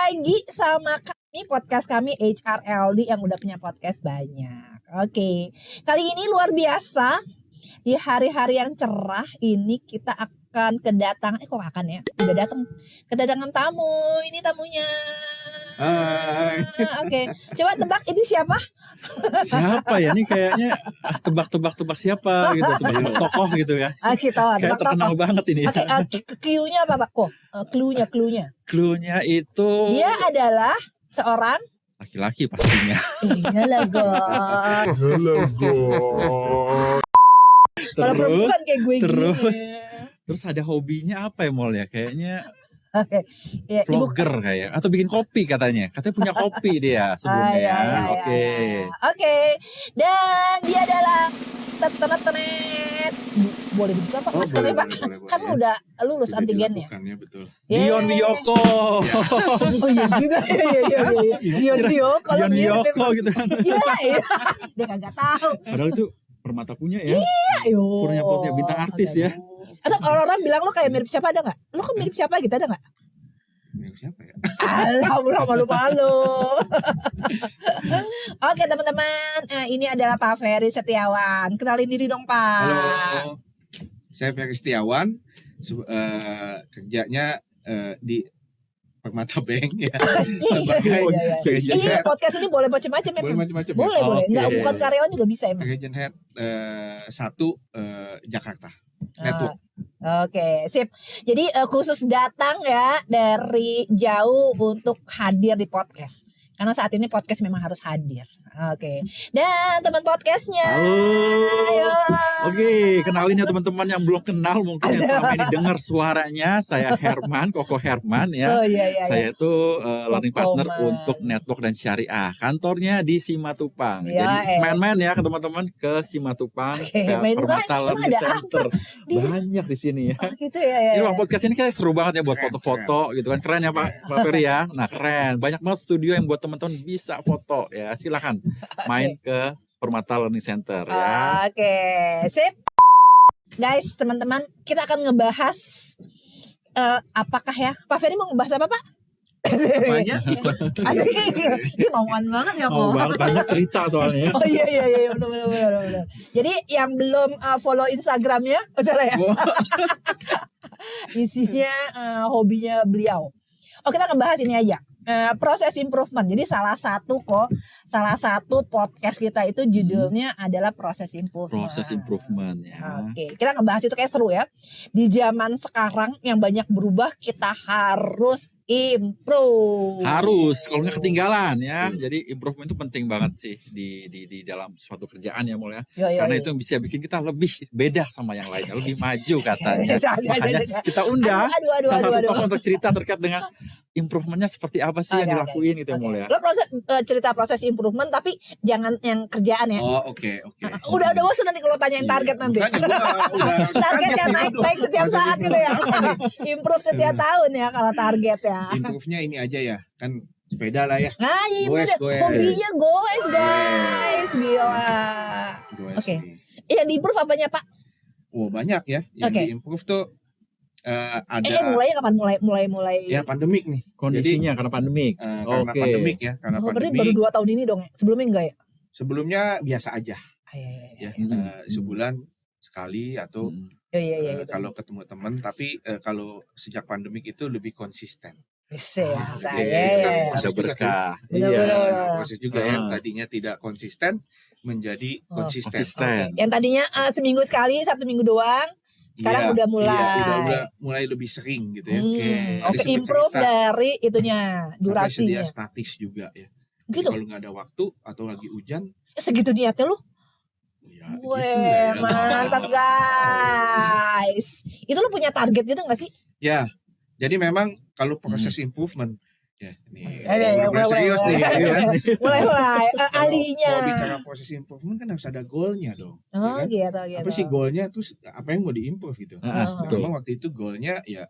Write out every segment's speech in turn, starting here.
lagi sama kami, podcast kami HRLD yang udah punya podcast banyak. Oke, kali ini luar biasa. Di hari-hari yang cerah ini kita akan kedatangan, udah datang, kedatangan tamu. Ini tamunya. Hai. Oke, coba tebak ini siapa? Siapa ya? Ini kayaknya tebak siapa gitu, tebak tokoh gitu ya. Kita Kayak terkenal banget ini. Oke, clue-nya apa Pak? Clue-nya. Clue-nya itu Dia adalah seorang laki-laki pastinya. iyalah kalau perempuan kayak gue Terus ada hobinya apa ya Mol ya? Kayaknya Oke. Ya, vlogger kayak atau bikin kopi katanya. Katanya punya kopi dia sebelumnya ya. Oke. Dan dia adalah tenet. Boleh dibuka Pak maskernya Pak? Kan udah lulus antigennya. Betul. Dion Wiyoko. Oh iya juga. Iya. Dion Wiyoko gitu kan. Iya. Dia kagak tahu. Padahal itu Permata punya ya. Iya. Punya bintang artis ya. Atau orang bilang lo kayak mirip siapa, ada nggak? Lo kan mirip siapa gitu, ada nggak? Mirip siapa ya? Alah, malu-malu. Oke teman-teman, ini adalah Pak Ferry Setiawan. Kenalin diri dong Pak. Halo, saya Ferry Setiawan. Kerjanya di Permata Bank ya. Iya, podcast ini boleh macam-macam ya. Boleh macam-macam. Boleh. Enggak, bukan karyawan juga bisa emang. Region Head 1 Jakarta Network. Oke, sip. Jadi khusus datang ya dari jauh untuk hadir di podcast. Karena saat ini podcast memang harus hadir. Oke. Dan teman podcastnya. Halo. Oke, kenalin ya teman-teman yang belum kenal mungkin yang selama ini dengar suaranya. Saya Herman, Koko Herman ya. Oh iya. Saya itu learning partner untuk network dan syariah. Kantornya di Simatupang. Jadi main-main ya ke teman-teman ke Simatupang, Permata Learning Center. Banyak di sini ya. Gitu ya. Ini ruang podcast ini kayak seru banget ya buat foto-foto gitu kan. Keren ya Pak Ferry ya. Nah, keren. Banyak banget studio yang buat teman-teman bisa foto ya. Silakan main ke Permata Learning Center ya. Oke, sip. Guys, teman-teman, kita akan ngebahas apakah ya Pak Ferry mau ngebahas apa Pak? Banyak. Asik, ini mauan banget ya kok. Banyak cerita soalnya. Oh iya, benar. Jadi yang belum follow Instagramnya, salah ya. Isinya hobinya beliau. Oh, kita ngebahas ini aja. Proses improvement. Jadi salah satu podcast kita itu judulnya adalah proses improvement. Proses improvement ya. Oke, kita ngebahas itu kayak seru ya. Di zaman sekarang yang banyak berubah, kita harus improve. Harus, kalau nggak ketinggalan ya. Jadi improvement itu penting banget sih di dalam suatu kerjaan ya Mul ya. Karena itu yang bisa bikin kita lebih beda sama yang lainnya, lebih maju katanya. Makanya kita undang salah satu tokoh untuk cerita terkait dengan improvementnya seperti apa sih yang dilakuin gitu ya Mul ya. Lo cerita proses improvement tapi jangan yang kerjaan ya. Oh oke. Udah bosan nanti kalau tanyain target nanti. Targetnya naik setiap saat gitu ya. Improve setiap tahun ya kalau target ya. Improve-nya ini aja ya, kan sepeda lah ya. Nah, iya goes. Hobinya goes guys. Gila. Oke. Yang di-improve apanya Pak? Oh banyak ya. Yang di-improve tuh ada. Mulainya kapan? Mulai. Ya pandemik nih. Kondisinya karena pandemik. Karena pandemik ya. Karena pandemik. Berarti baru 2 tahun ini dong ya? Sebelumnya enggak ya? Sebelumnya biasa aja. Iya. Sebulan sekali atau kalau ketemu teman. Tapi kalau sejak pandemik itu lebih konsisten. Bisa berkah. Proses juga yang tadinya tidak konsisten menjadi konsisten. Yang tadinya seminggu sekali, Sabtu Minggu doang. Sekarang udah mulai lebih sering gitu ya. Oke, improve dari itunya, durasinya. Dia statis juga ya. Gitu. Kalau nggak ada waktu atau lagi hujan, segitu niatnya lu? Ya, weh, mantap guys. Itu lu punya target gitu nggak sih? Ya, jadi memang kalau proses improvement ya ini serius nih. Mulai ahlinya. Kalau bicara proses improvement kan harus ada goalnya dong. Oh ya kan? Gitu. Apa sih goalnya? Terus apa yang mau diimprove gitu? Memang waktu itu goalnya ya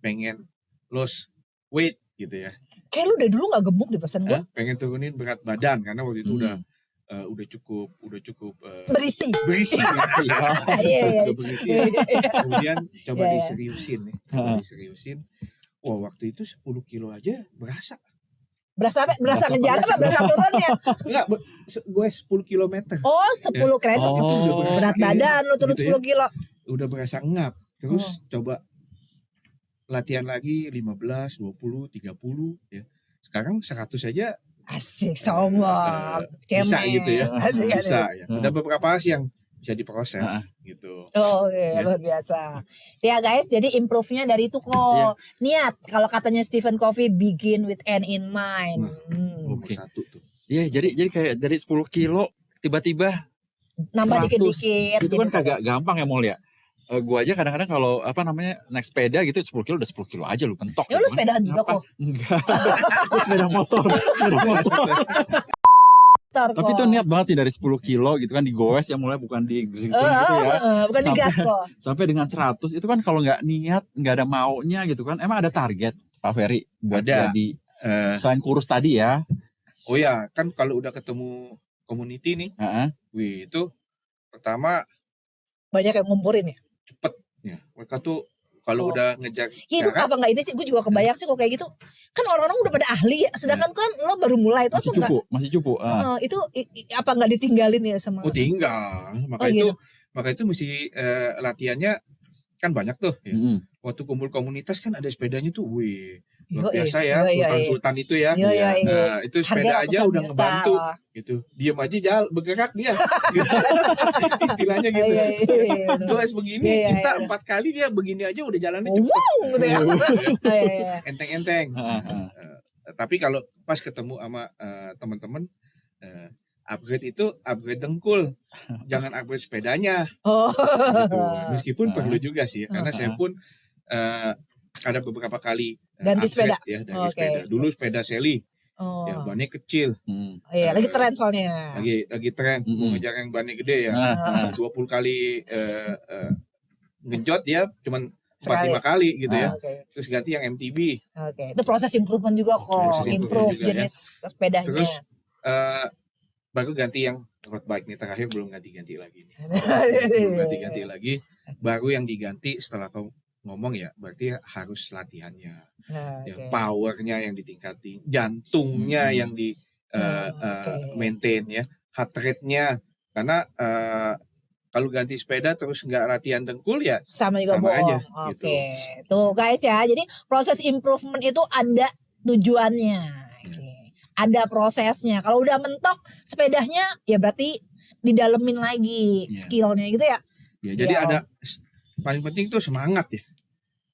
pengen lose weight gitu ya. Kayak lu udah dulu nggak gemuk di persen gue. Pengen turunin berat badan karena waktu itu udah cukup berisi. Berisi. Kemudian coba diseriusin. Wah, waktu itu 10 kilo aja berasa. Berasa apa? Berasa ngejar apa? Berasa turunnya? Enggak, gue 10 kilometer. Oh, 10 keren. Oh, Itu udah berasa Berat badan lu turun gitu 10 kilo. Udah berasa ngap. Terus coba latihan lagi 15, 20, 30 ya. Sekarang 100 aja Asik, sombong. bisa gitu ya. Asik, Bisa asik. ya. Udah beberapa sih yang bisa diproses gitu. Oh, oke, luar biasa. Ya guys, jadi improve-nya dari itu kok. Niat, kalau katanya Stephen Covey, begin with end in mind. Oke. Satu tuh. Iya, jadi kayak dari 10 kilo tiba-tiba Nambah 100. dikit-dikit. Itu kan kagak gampang ya, Mol ya. Gua aja kadang-kadang kalau naik sepeda gitu 10 kilo udah 10 kilo aja lu pentok. Ya lu sepedaan juga kok. Enggak. Sepeda motor. Tapi itu niat banget sih dari 10 kilo gitu kan digoes ya, mulai bukan gitu ya. Bukan digas kok. Sampai dengan 100 itu kan kalau nggak niat, nggak ada maunya gitu kan. Emang ada target Pak Ferry buat jadi selain kurus tadi ya. Oh ya, kan kalau udah ketemu community nih, wih itu pertama banyak yang ngumpurin ya. Cepet ya, mereka tuh kalau udah ngejar. Ya itu apa nggak ini sih? Gue juga kebayang sih kok kayak gitu. Kan orang-orang udah pada ahli ya, sedangkan kan lo baru mulai itu masih cupu. Itu apa nggak ditinggalin ya sama? Oh tinggal, maka itu mesti latihannya kan banyak tuh. Ya. Waktu kumpul komunitas kan ada sepedanya tuh, wih. Luar biasa ya, sultan-sultan itu ya. Nah, itu sepeda aja udah ngebantu gitu. Diam aja bergerak dia. Istilahnya gitu. Terus begini kita 4 kali dia begini aja udah jalannya cepet. Gitu ya. Enteng-enteng. Tapi kalau pas ketemu sama teman-teman upgrade itu upgrade dengkul. Jangan upgrade sepedanya. Gitu. Meskipun perlu juga sih karena saya pun ada beberapa kali ganti sepeda ya dari sepeda. Dulu sepeda Sally. Ya bannya kecil. Iya, lagi tren soalnya. Lagi tren mau ngejar yang bannya gede ya. 20 kali ngejot dia cuman 4-5 kali gitu ya. Terus ganti yang MTB. Itu proses improvement juga kok. Improve jenis sepedanya. Terus baru ganti yang road bike nih, terakhir belum ganti-ganti lagi. Belum ganti-ganti lagi. Baru yang diganti setelah kau ngomong ya berarti harus latihannya, powernya yang ditingkatin, jantungnya yang di maintain ya, heart rate-nya karena kalau ganti sepeda terus nggak latihan dengkul ya sama aja. Gitu. Tuh guys ya, jadi proses improvement itu ada tujuannya, ada prosesnya. Kalau udah mentok sepedanya ya berarti didalemin lagi skillnya gitu ya. Jadi ada paling penting tuh semangat ya.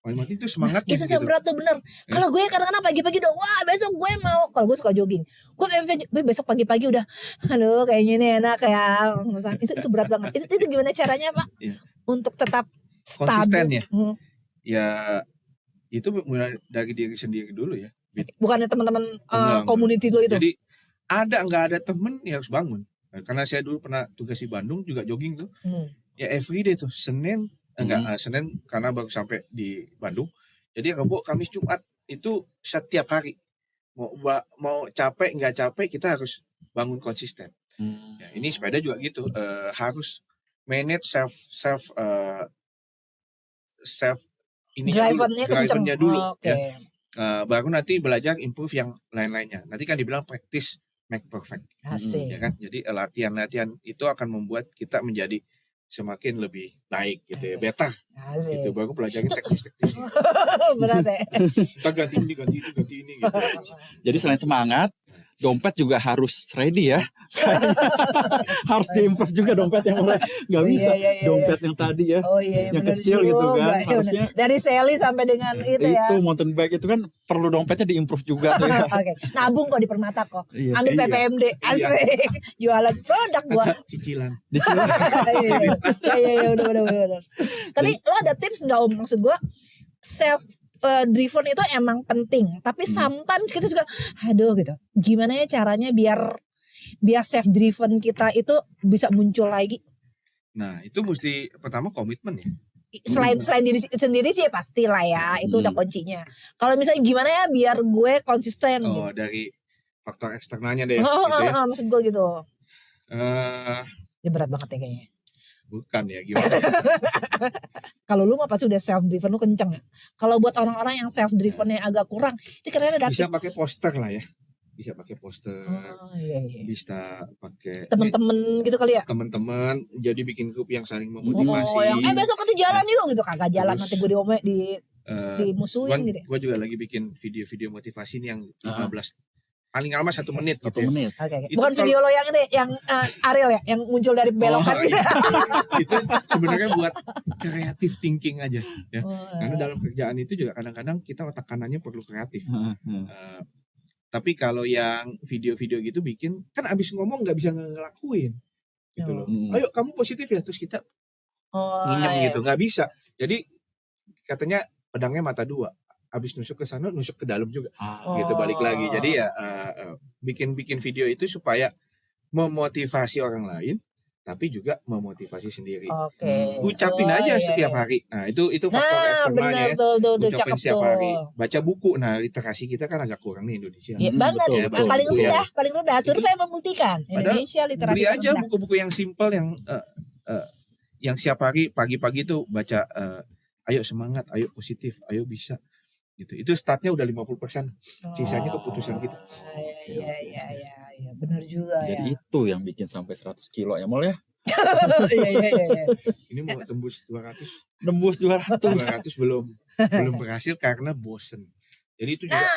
Paling penting itu semangat itu yang berat tuh bener. Kalau gue kadang-kadang pagi-pagi udah wah besok gue mau, kalau gue suka jogging, gue besok pagi-pagi udah aduh kayaknya ini enak ya. Itu berat banget. Itu gimana caranya Pak untuk tetap konsisten ya? Ya itu mulai dari diri sendiri dulu ya. Bukannya teman-teman community lo itu. Jadi nggak ada temen ya harus bangun. Karena saya dulu pernah tugas di Bandung juga jogging tuh. Ya everyday tuh Senin Senin karena baru sampai di Bandung. Jadi Rabu, Kamis, Jumat itu setiap hari. Mau capek nggak capek kita harus bangun konsisten. Ya, ini sepeda juga gitu, harus manage self ini drivernya dulu. Ya. Baru nanti belajar improve yang lain-lainnya. Nanti kan dibilang practice make perfect. Ya kan? Jadi latihan-latihan itu akan membuat kita menjadi semakin lebih baik gitu ya, better. Gitu baru pelajarin teknis-teknis. Berat ya. Kita ganti ini gitu. Jadi selain semangat, dompet juga harus ready ya. Harus diimprove juga dompet yang mulai nggak bisa dompet yang tadi ya, yang kecil juga, gitu kan. Harusnya dari Sally sampai dengan itu ya. Itu mountain bike itu kan perlu dompetnya diimprove juga tuh ya. Nabung kok di Permata kok. Ambil PPMD, asik. Jualan produk gua. Cicilan. Iya udah. Tapi lo ada tips nggak Om? Maksud gua self driven itu emang penting, tapi sometimes kita juga aduh gitu. Gimana ya caranya biar self driven kita itu bisa muncul lagi? Nah, itu mesti pertama komitmen ya. Selain diri sendiri sih pasti lah ya, itu udah kuncinya. Kalau misalnya gimana ya biar gue konsisten gitu. Dari faktor eksternalnya deh gitu ya. Maksud gue gitu. Ya berat banget ya kayaknya. Bukan ya, gimana? Kalau lu mah pasti udah self driven, lu kenceng ya. Kalau buat orang-orang yang self drivennya agak kurang, itu kira-kira ada Bisa tips. pakai poster lah ya. Bisa pakai poster. Oh, iya. Bisa pakai Temen-temen gitu kali ya. teman-teman, jadi bikin grup yang saling Oh, memotivasi. yang besok kita jalan yuk gitu, kagak jalan Terus, nanti gue dimusuhin gitu. Gue juga lagi bikin video-video motivasi nih yang 15 paling lama 1 menit gitu. 1 menit. Oke. Itu Bukan video lo yang itu yang Ariel ya, yang muncul dari belokan gitu. Itu sebenarnya buat kreatif thinking aja ya. Oh, Karena dalam kerjaan itu juga kadang-kadang kita otak kanannya perlu kreatif. Tapi kalau yang video-video gitu bikin kan abis ngomong nggak bisa ngelakuin gitu loh. Ayo kamu positif ya, terus kita nginyem gitu, nggak bisa. Jadi katanya pedangnya mata dua. Abis nusuk ke sana, nusuk ke dalam juga, gitu balik lagi. Jadi ya bikin video itu supaya memotivasi orang lain, tapi juga memotivasi sendiri. Ucapin aja setiap hari. Nah itu faktor eksternalnya ya. Ucapin setiap hari. Baca buku. Nah literasi kita kan agak kurang nih Indonesia. Ya, banget. Betul. Paling rendah. Survei membuktikan Indonesia literasi beli aja rendah. buku-buku yang simple yang setiap hari pagi-pagi tuh baca. Ayo semangat, ayo positif, ayo bisa. Gitu. Itu startnya udah 50%. Sisanya keputusan kita. Iya, benar juga. Jadi itu yang bikin sampai 100 kilo ya Mol ya. Iya. Ini mau tembus 200. Nembus 200. 200 belum berhasil karena bosen. Jadi itu juga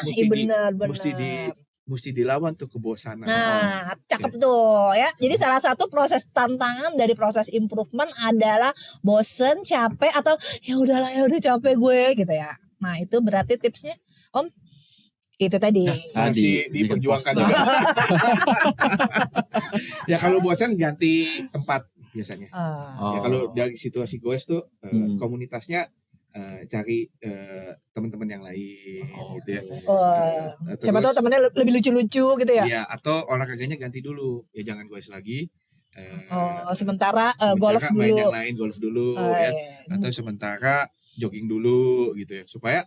mesti dilawan tuh kebosanan. Nah, cakep tuh ya. Jadi salah satu proses tantangan dari proses improvement adalah bosen, capek atau ya udahlah ya udah capek gue gitu ya. Nah, itu berarti tipsnya Om itu tadi masih diperjuangkan juga. Ya kalau bosan ganti tempat biasanya. Ya kalau dari situasi goes tuh komunitasnya cari teman-teman yang lain gitu ya. Siapa tahu temennya lebih lucu-lucu gitu ya. Iya, atau olahraganya ganti dulu. Ya jangan goes lagi. Sementara golf main dulu. yang lain, golf dulu ya. Atau sementara jogging dulu gitu ya. Supaya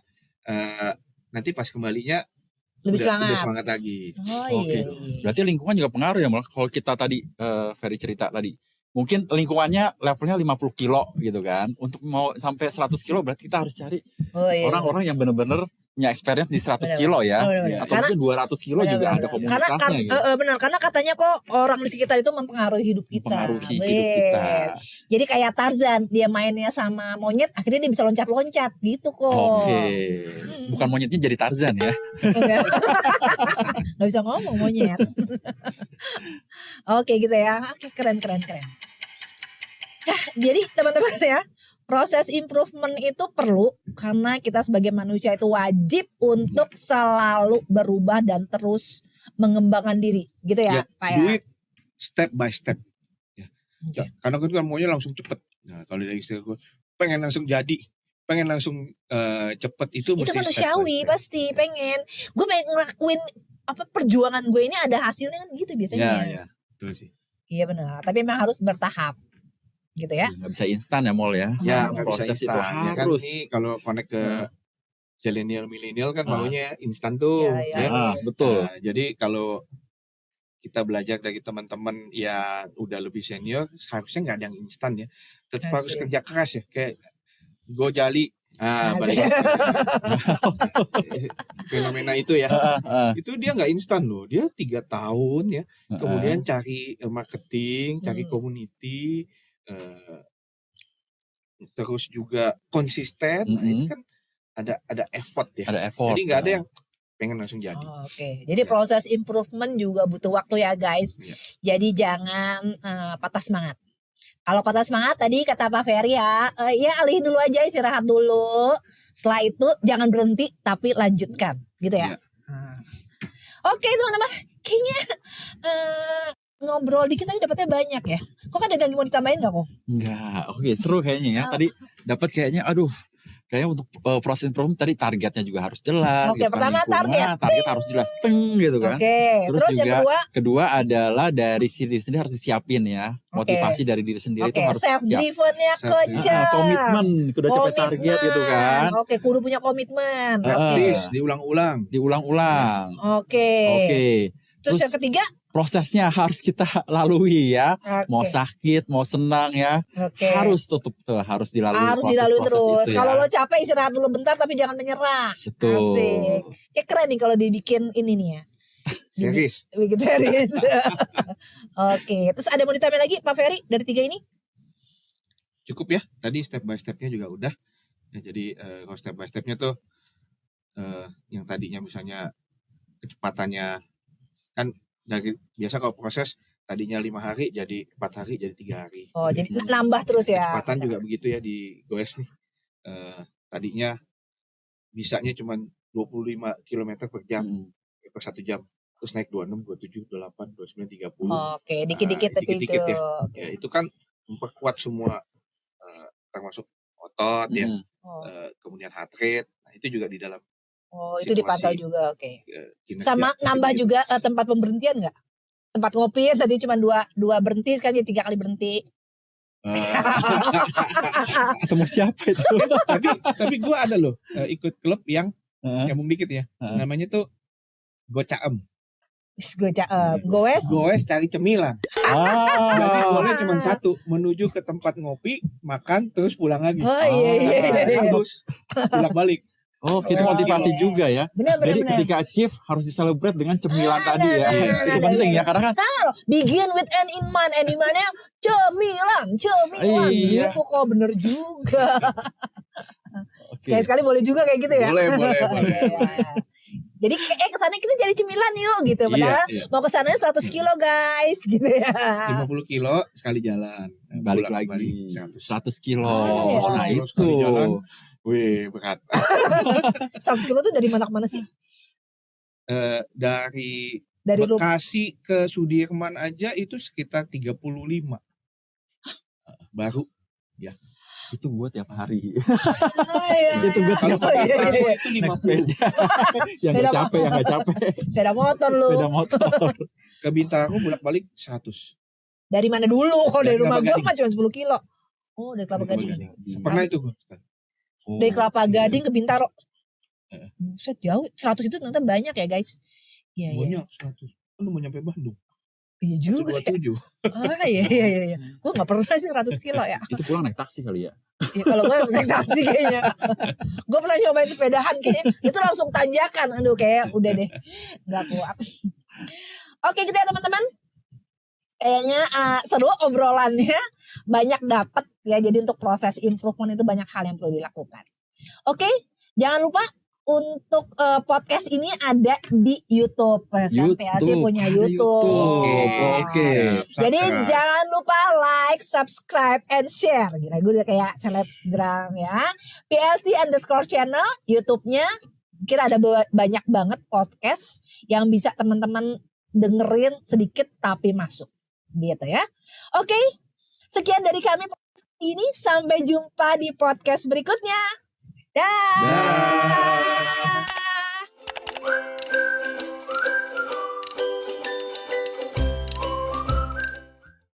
nanti pas kembalinya lebih udah semangat lagi. Oke. Berarti lingkungan juga pengaruh ya Mal. Kalau kita tadi Ferry cerita tadi, mungkin lingkungannya levelnya 50 kilo gitu kan. Untuk mau sampai 100 kilo berarti kita harus cari orang-orang yang benar-benar punya experience di 100 kilo ya. Atau mungkin 200 kilo juga ada komunitasnya gitu. Benar, karena katanya kok orang di sekitar itu mempengaruhi hidup kita. Mempengaruhi hidup kita. Jadi kayak Tarzan, dia mainnya sama monyet, akhirnya dia bisa loncat-loncat gitu kok. Oke. Bukan monyetnya jadi Tarzan ya. Gak bisa ngomong monyet. Oke gitu ya. Oke, keren. Nah, jadi teman-teman ya, proses improvement itu perlu karena kita sebagai manusia itu wajib untuk selalu berubah dan terus mengembangkan diri, gitu ya, Pak ya. Do it step by step. Ya. Karena kan maunya langsung cepet. Nah, kalau dari istilah gue pengen langsung jadi, pengen langsung cepet itu mesti manusiawi pasti pengen. Gue pengen ngelakuin perjuangan gue ini ada hasilnya kan gitu biasanya. Iya, betul sih. Iya benar, tapi memang harus bertahap. Gitu ya. Nggak bisa instan ya Mol ya. Ya proses bisa itu harus. Kan ini kalau connect ke milenial kan maunya instan tuh. Betul. Nah, jadi kalau kita belajar dari teman-teman yang udah lebih senior, harusnya nggak ada yang instan ya. Tetap harus kerja keras ya. Kayak Gojali. Balik fenomena itu ya. Itu dia nggak instan loh. Dia 3 tahun ya. Kemudian cari marketing, cari community. Terus juga konsisten, itu kan ada effort ya. Ada effort. Jadi nggak ada yang pengen langsung jadi. Oke. Jadi proses improvement juga butuh waktu ya guys. Jadi jangan patah semangat. Kalau patah semangat tadi kata Pak Ferry ya alihin dulu aja, istirahat dulu. Setelah itu jangan berhenti tapi lanjutkan, gitu ya. Oke teman-teman, kayaknya ngobrol dikit tapi dapatnya banyak ya. Kok ada yang mau ditambahin gak kok? Enggak, oke seru kayaknya ya. Tadi dapat kayaknya kayaknya untuk proses improvement tadi targetnya juga harus jelas. Oke, pertama target harus jelas gitu kan. Oke. Terus juga yang kedua adalah dari diri sendiri harus disiapin ya. Motivasi dari diri sendiri itu harus self drivennya kencang. Komitmen, udah capai target gitu kan. Oke, kudu punya komitmen. Praktis, diulang-ulang. Oke. Terus yang ketiga prosesnya harus kita lalui ya. Oke. Mau sakit, mau senang ya, Oke. harus harus dilalui. Harus dilalui terus. Itu ya. Kalau lo capek istirahat dulu bentar tapi jangan menyerah. Betul. Asik. Ya keren nih kalau dibikin ini nih ya. Series. Bikin series. Oke. Terus ada mau ditambah lagi Pak Ferry dari 3 ini? Cukup ya. Tadi step by stepnya juga udah. Ya, jadi kalau step by stepnya tuh yang tadinya misalnya kecepatannya kan dari biasa kalau proses tadinya 5 hari jadi 4 hari jadi 3 hari. Oh, jadi nambah terus ya. Kecepatan juga begitu ya di goes nih. Tadinya bisanya cuma 25 km per jam per 1 jam. Terus naik 26, 27, 28, 29, 30. Oke, dikit-dikit tapi dikit-dikit itu. ya. Oke. Ya, itu kan memperkuat semua termasuk otot ya. Oh. Kemudian heart rate. Nah, itu juga di dalam Oh, itu dipantau juga. Oke. kinerja Sama seperti nambah itu. juga tempat pemberhentian nggak? Tempat ngopi tadi cuma dua berhenti, sekarang jadi 3 kali berhenti. Ketemu siapa itu? tapi gue ada loh ikut klub yang Heeh. nyambung dikit ya. Heeh. Namanya tuh Gocaem. Gue goes. Goes cari cemilan. Jadi goalnya cuma satu, menuju ke tempat ngopi, makan, terus pulang lagi. Oh iya. Terus bolak-balik. Oh, itu Oh, motivasi iya. juga ya. Benar. Jadi ketika achieve harus diselebrate dengan cemilan tadi ya. nah, Itu penting ya karena kan Sama loh. Begin with an in mind. And in mind-nya cemilan. Iya. Gitu kok bener juga. oke. Sekali-sekali boleh juga kayak gitu ya. Boleh. Iya. Jadi kesana kita jadi cemilan yuk gitu. Padahal Iya. mau kesananya 100 kilo guys gitu ya. 50 kilo sekali jalan. Balik Pulang lagi 100. 100 kilo. Oh, Nah, iya. itu. Sekali jalan. Wih, berat. 100 kilo tuh dari mana ke mana sih? Dari Dari rumah. Bekasi ke Sudirman aja itu sekitar 35. Baru. Itu gue tiap hari. Itu gue tiap hari. Itu Naik 50. sepeda. yang Sepeda gak capek. Sepeda motor lu. Sepeda motor. Ke Bintaro bolak-balik 100. Dari mana dulu? Kalau dari Dari rumah Kelapa gue mah cuma 10 kilo. Oh, dari Kelapa Dari Gading. Pernah itu gue. Dari Kelapa Gading ke Bintaro. Heeh. Buset jauh. 100 itu ternyata banyak ya guys. Iya. Banyak 100. Lu mau nyampe Bandung. Iya juga. 27. Iya. Gue gak pernah sih 100 kilo ya. Itu pulang naik taksi kali ya. Ya, kalau gue naik taksi kayaknya. Gue pernah nyobain sepedahan kayaknya. Itu langsung tanjakan. Aduh kayak udah deh. Gak kuat. Oke gitu ya teman-teman. Kayaknya seru obrolannya. Banyak dapat ya. Jadi untuk proses improvement itu banyak hal yang perlu dilakukan. Oke. Jangan lupa. Untuk podcast ini ada di YouTube. Kan PLC punya YouTube. Oke. Jadi jangan lupa like, subscribe, and share. Gila gue udah kayak selebgram ya. PLC_channel YouTube-nya. Kira ada banyak banget podcast yang bisa teman-teman dengerin sedikit tapi masuk. Gitu ya. Oke. Sekian dari kami ini. Sampai jumpa di podcast berikutnya. Dah.